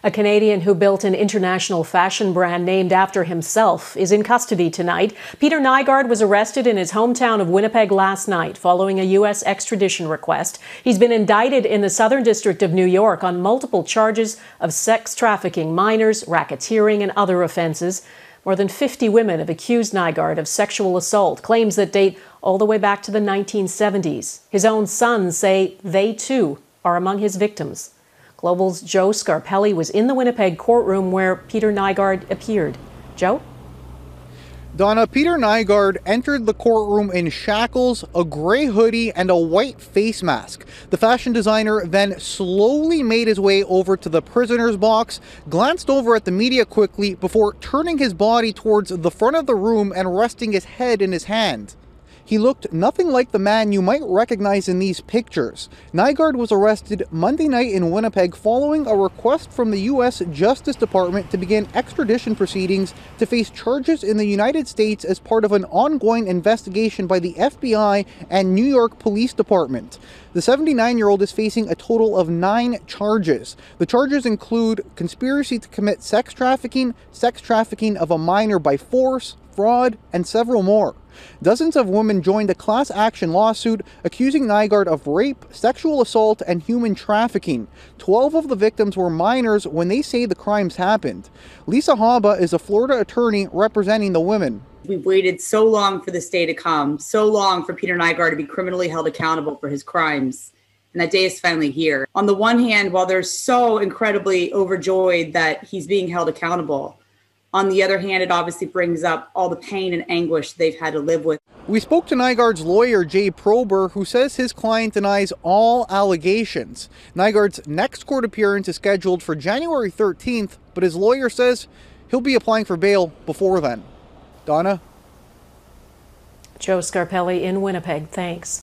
A Canadian who built an international fashion brand named after himself is in custody tonight. Peter Nygard was arrested in his hometown of Winnipeg last night following a U.S. extradition request. He's been indicted in the Southern District of New York on multiple charges of sex trafficking minors, racketeering, and other offenses. More than 50 women have accused Nygard of sexual assault, claims that date all the way back to the 1970s. His own sons say they, too, are among his victims. Global's Joe Scarpelli was in the Winnipeg courtroom where Peter Nygard appeared. Joe? Donna, Peter Nygard entered the courtroom in shackles, a gray hoodie, and a white face mask. The fashion designer then slowly made his way over to the prisoner's box, glanced over at the media quickly before turning his body towards the front of the room and resting his head in his hand. He looked nothing like the man you might recognize in these pictures. Nygard was arrested Monday night in Winnipeg following a request from the U.S. Justice Department to begin extradition proceedings to face charges in the United States as part of an ongoing investigation by the FBI and New York Police Department. The 79-year-old is facing a total of 9 charges. The charges include conspiracy to commit sex trafficking of a minor by force, fraud, and several more. Dozens of women joined a class action lawsuit accusing Nygard of rape, sexual assault, and human trafficking. 12 of the victims were minors when they say the crimes happened. Lisa Haba is a Florida attorney representing the women. We've waited so long for this day to come, so long for Peter Nygard to be criminally held accountable for his crimes. And that day is finally here. On the one hand, while they're so incredibly overjoyed that he's being held accountable, on the other hand, it obviously brings up all the pain and anguish they've had to live with. We spoke to Nygard's lawyer, Jay Prober, who says his client denies all allegations. Nygard's next court appearance is scheduled for January 13th, but his lawyer says he'll be applying for bail before then. Donna? Joe Scarpelli in Winnipeg, thanks.